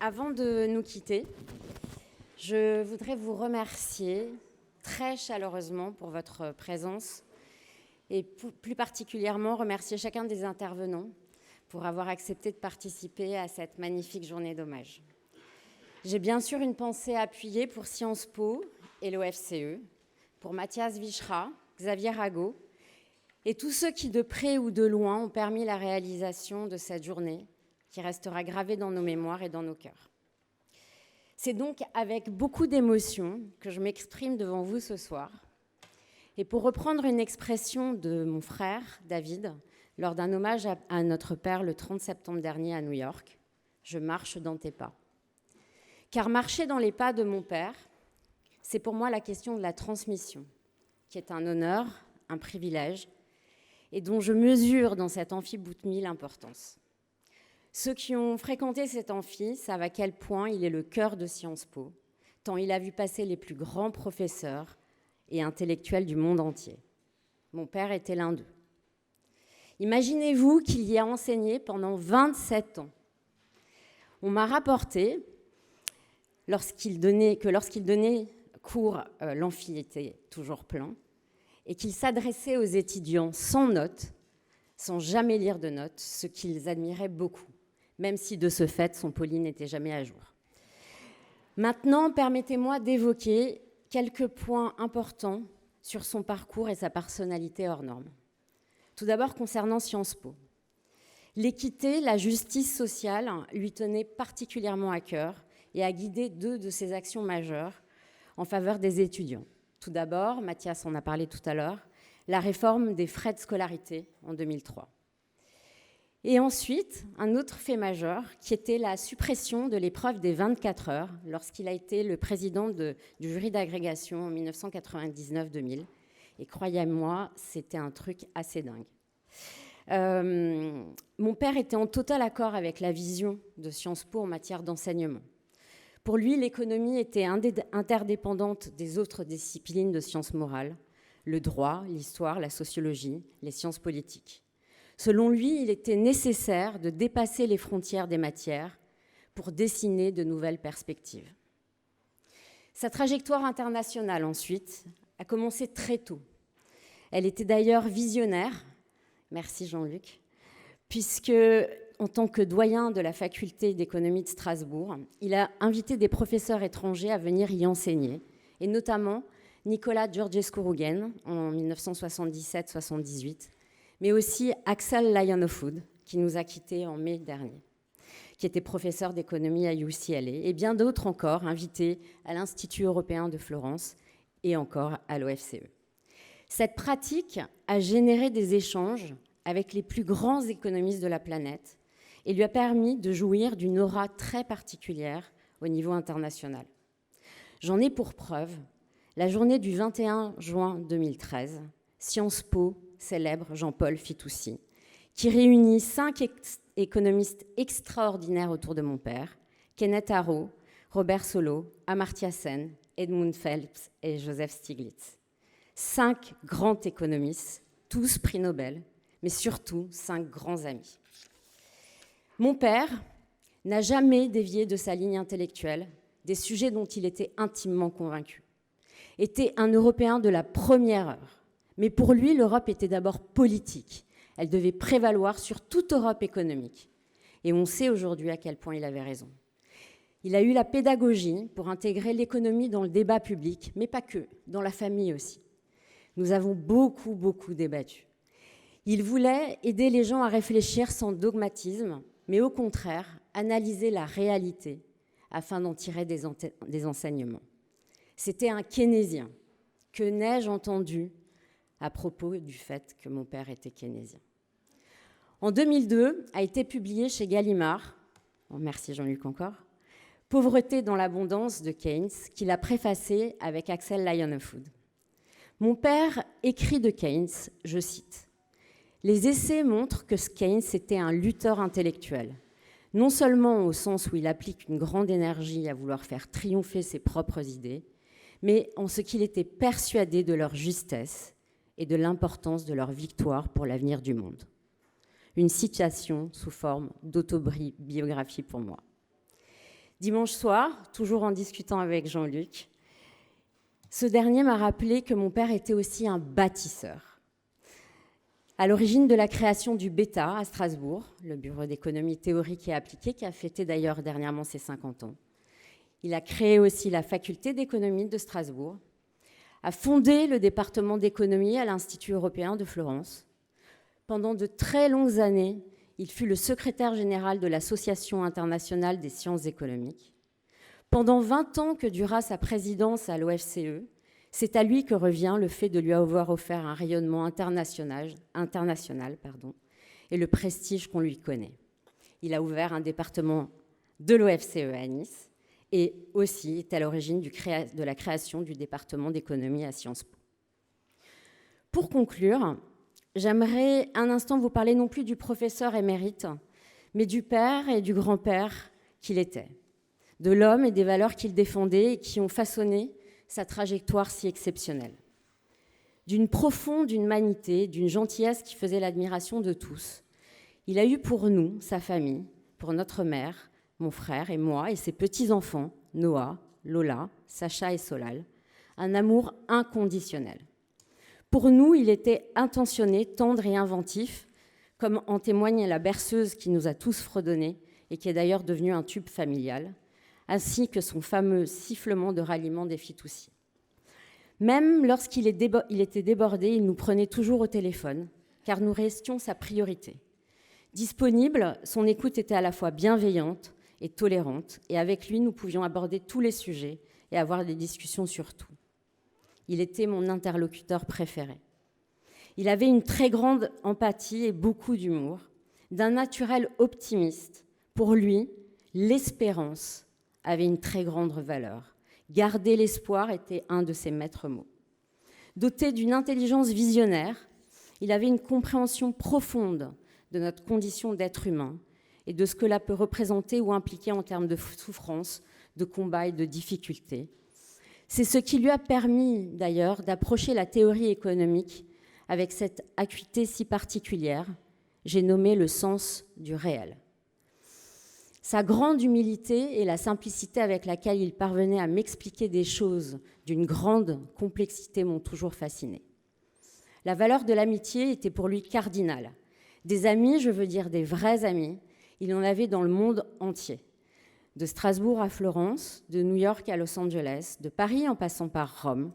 Avant de nous quitter, je voudrais vous remercier très chaleureusement pour votre présence et plus particulièrement remercier chacun des intervenants pour avoir accepté de participer à cette magnifique journée d'hommage. J'ai bien sûr une pensée appuyée pour Sciences Po et l'OFCE, pour Mathias Vichra, Xavier Rago et tous ceux qui, de près ou de loin, ont permis la réalisation de cette journée qui restera gravée dans nos mémoires et dans nos cœurs. C'est donc avec beaucoup d'émotion que je m'exprime devant vous ce soir. Et pour reprendre une expression de mon frère, David, lors d'un hommage à notre père le 30 septembre dernier à New York, je marche dans tes pas. Car marcher dans les pas de mon père, c'est pour moi la question de la transmission, qui est un honneur, un privilège, et dont je mesure dans cet amphi Boutmy l'importance. Ceux qui ont fréquenté cet amphi savent à quel point il est le cœur de Sciences Po, tant il a vu passer les plus grands professeurs et intellectuels du monde entier. Mon père était l'un d'eux. Imaginez-vous qu'il y a enseigné pendant 27 ans. On m'a rapporté que lorsqu'il donnait cours, l'amphi était toujours plein, et qu'il s'adressait aux étudiants sans notes, sans jamais lire de notes, ce qu'ils admiraient beaucoup, même si de ce fait, son poli n'était jamais à jour. Maintenant, permettez-moi d'évoquer quelques points importants sur son parcours et sa personnalité hors norme. Tout d'abord, concernant Sciences Po. L'équité, la justice sociale lui tenait particulièrement à cœur et a guidé 2 de ses actions majeures en faveur des étudiants. Tout d'abord, Mathias en a parlé tout à l'heure, la réforme des frais de scolarité en 2003. Et ensuite, un autre fait majeur qui était la suppression de l'épreuve des 24 heures lorsqu'il a été le président du jury d'agrégation en 1999-2000. Et croyez-moi, c'était un truc assez dingue. Mon père était en total accord avec la vision de Sciences Po en matière d'enseignement. Pour lui, l'économie était interdépendante des autres disciplines de sciences morales, le droit, l'histoire, la sociologie, les sciences politiques. Selon lui, il était nécessaire de dépasser les frontières des matières pour dessiner de nouvelles perspectives. Sa trajectoire internationale, ensuite, a commencé très tôt. Elle était d'ailleurs visionnaire, merci Jean-Luc, puisque, en tant que doyen de la faculté d'économie de Strasbourg, il a invité des professeurs étrangers à venir y enseigner, et notamment Nicolas Georgescu-Roegen en 1977-78, mais aussi Axel Lyon-Hofwood, qui nous a quittés en mai dernier, qui était professeur d'économie à UCLA, et bien d'autres encore invités à l'Institut européen de Florence et encore à l'OFCE. Cette pratique a généré des échanges avec les plus grands économistes de la planète et lui a permis de jouir d'une aura très particulière au niveau international. J'en ai pour preuve la journée du 21 juin 2013, Sciences Po célèbre Jean-Paul Fitoussi, qui réunit 5 économistes extraordinaires autour de mon père, Kenneth Arrow, Robert Solow, Amartya Sen, Edmund Phelps et Joseph Stiglitz. 5 grands économistes, tous prix Nobel, mais surtout 5 grands amis. Mon père n'a jamais dévié de sa ligne intellectuelle, des sujets dont il était intimement convaincu. Était un Européen de la première heure. Mais pour lui, l'Europe était d'abord politique. Elle devait prévaloir sur toute Europe économique. Et on sait aujourd'hui à quel point il avait raison. Il a eu la pédagogie pour intégrer l'économie dans le débat public, mais pas que, dans la famille aussi. Nous avons beaucoup débattu. Il voulait aider les gens à réfléchir sans dogmatisme, mais au contraire, analyser la réalité afin d'en tirer des enseignements. C'était un keynésien. Que n'ai-je entendu à propos du fait que mon père était keynésien. En 2002, a été publié chez Gallimard, merci Jean-Luc encore, Pauvreté dans l'abondance de Keynes, qu'il a préfacé avec Axel Lyon-Hofwood. Mon père écrit de Keynes, je cite, « Les essais montrent que Keynes était un lutteur intellectuel, non seulement au sens où il applique une grande énergie à vouloir faire triompher ses propres idées, mais en ce qu'il était persuadé de leur justesse et de l'importance de leur victoire pour l'avenir du monde. » Une citation sous forme d'autobiographie pour moi. Dimanche soir, toujours en discutant avec Jean-Luc, ce dernier m'a rappelé que mon père était aussi un bâtisseur. À l'origine de la création du BETA à Strasbourg, le Bureau d'économie théorique et appliquée, qui a fêté d'ailleurs dernièrement ses 50 ans. Il a créé aussi la faculté d'économie de Strasbourg, a fondé le département d'économie à l'Institut européen de Florence. Pendant de très longues années, il fut le secrétaire général de l'Association internationale des sciences économiques. Pendant 20 ans que dura sa présidence à l'OFCE, c'est à lui que revient le fait de lui avoir offert un rayonnement international et le prestige qu'on lui connaît. Il a ouvert un département de l'OFCE à Nice et aussi est à l'origine de la création du département d'économie à Sciences Po. Pour conclure, j'aimerais un instant vous parler non plus du professeur émérite, mais du père et du grand-père qu'il était, de l'homme et des valeurs qu'il défendait et qui ont façonné sa trajectoire si exceptionnelle. D'une profonde humanité, d'une gentillesse qui faisait l'admiration de tous, il a eu pour nous, sa famille, pour notre mère, mon frère et moi et ses petits-enfants, Noah, Lola, Sacha et Solal, un amour inconditionnel. Pour nous, il était intentionné, tendre et inventif, comme en témoigne la berceuse qui nous a tous fredonné et qui est d'ailleurs devenue un tube familial, ainsi que son fameux sifflement de ralliement des Fitoussi. Même lorsqu'il était débordé, il nous prenait toujours au téléphone, car nous restions sa priorité. Disponible, son écoute était à la fois bienveillante et tolérante, et avec lui, nous pouvions aborder tous les sujets et avoir des discussions sur tout. Il était mon interlocuteur préféré. Il avait une très grande empathie et beaucoup d'humour, d'un naturel optimiste. Pour lui, l'espérance avait une très grande valeur. Garder l'espoir était un de ses maîtres mots. Doté d'une intelligence visionnaire, il avait une compréhension profonde de notre condition d'être humain et de ce que cela peut représenter ou impliquer en termes de souffrance, de combat et de difficultés. C'est ce qui lui a permis d'ailleurs d'approcher la théorie économique avec cette acuité si particulière, j'ai nommé le sens du réel. Sa grande humilité et la simplicité avec laquelle il parvenait à m'expliquer des choses d'une grande complexité m'ont toujours fascinée. La valeur de l'amitié était pour lui cardinale. Des amis, je veux dire des vrais amis, il en avait dans le monde entier. De Strasbourg à Florence, de New York à Los Angeles, de Paris en passant par Rome,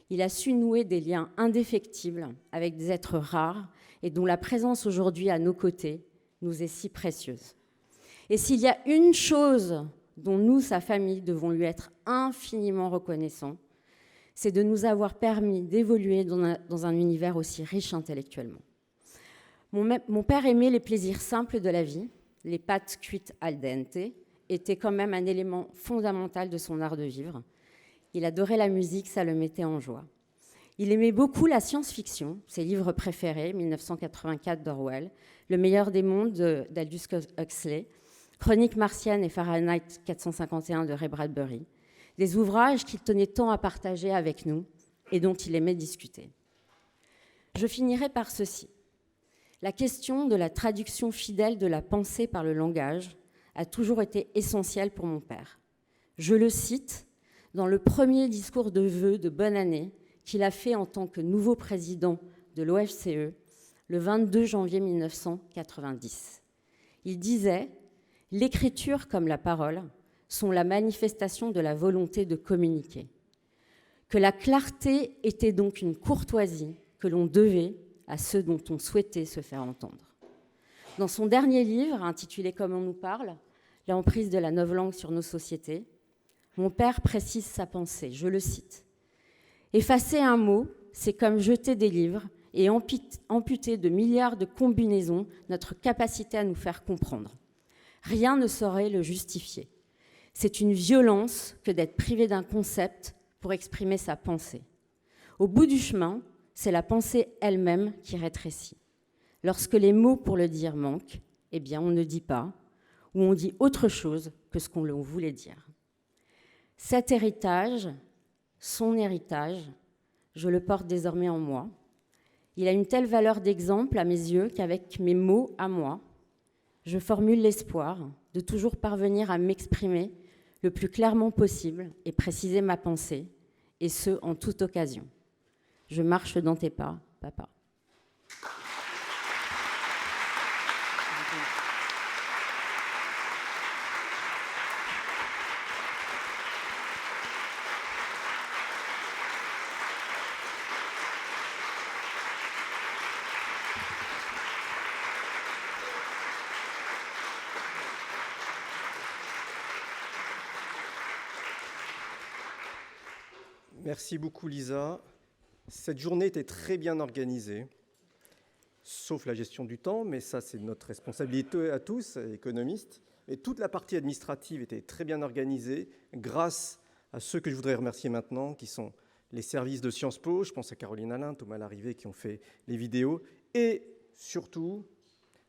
il a su nouer des liens indéfectibles avec des êtres rares et dont la présence aujourd'hui à nos côtés nous est si précieuse. Et s'il y a une chose dont nous, sa famille, devons lui être infiniment reconnaissants, c'est de nous avoir permis d'évoluer dans un univers aussi riche intellectuellement. Mon père aimait les plaisirs simples de la vie, les pâtes cuites al dente étaient quand même un élément fondamental de son art de vivre. Il adorait la musique, ça le mettait en joie. Il aimait beaucoup la science-fiction, ses livres préférés, 1984 d'Orwell, Le meilleur des mondes d'Aldous Huxley, Chroniques martiennes et Fahrenheit 451 de Ray Bradbury, des ouvrages qu'il tenait tant à partager avec nous et dont il aimait discuter. Je finirai par ceci. La question de la traduction fidèle de la pensée par le langage a toujours été essentielle pour mon père. Je le cite dans le premier discours de vœux de bonne année qu'il a fait en tant que nouveau président de l'OFCE le 22 janvier 1990. Il disait « L'écriture comme la parole sont la manifestation de la volonté de communiquer. Que la clarté était donc une courtoisie que l'on devait à ceux dont on souhaitait se faire entendre. » Dans son dernier livre, intitulé « Comme on nous parle, l'emprise de la novlangue sur nos sociétés », mon père précise sa pensée, je le cite. « Effacer un mot, c'est comme jeter des livres et amputer de milliards de combinaisons notre capacité à nous faire comprendre. Rien ne saurait le justifier. C'est une violence que d'être privé d'un concept pour exprimer sa pensée. Au bout du chemin, c'est la pensée elle-même qui rétrécit. Lorsque les mots pour le dire manquent, eh bien on ne dit pas, ou on dit autre chose que ce qu'on voulait dire. Cet héritage, son héritage, je le porte désormais en moi. Il a une telle valeur d'exemple à mes yeux qu'avec mes mots à moi, je formule l'espoir de toujours parvenir à m'exprimer le plus clairement possible et préciser ma pensée, et ce, en toute occasion. Je marche dans tes pas, papa. Merci beaucoup, Lisa. Cette journée était très bien organisée, sauf la gestion du temps, mais ça, c'est notre responsabilité à tous, économistes. Et toute la partie administrative était très bien organisée grâce à ceux que je voudrais remercier maintenant, qui sont les services de Sciences Po. Je pense à Caroline Alain, Thomas Larrivé, qui ont fait les vidéos, et surtout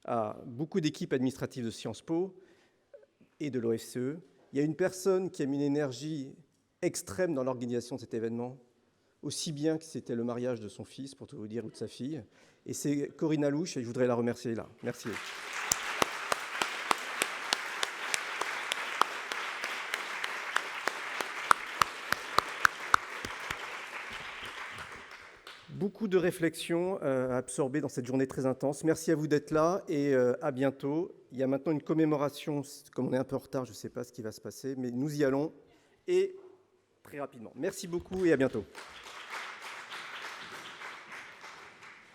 à beaucoup d'équipes administratives de Sciences Po et de l'OFCE. Il y a une personne qui a mis une énergie extrême dans l'organisation de cet événement, aussi bien que c'était le mariage de son fils, pour tout vous dire, ou de sa fille. Et c'est Corinne Alouche, et je voudrais la remercier là. Merci. Beaucoup de réflexions à absorber dans cette journée très intense. Merci à vous d'être là et à bientôt. Il y a maintenant une commémoration, comme on est un peu en retard, je ne sais pas ce qui va se passer, mais nous y allons. Et très rapidement. Merci beaucoup et à bientôt.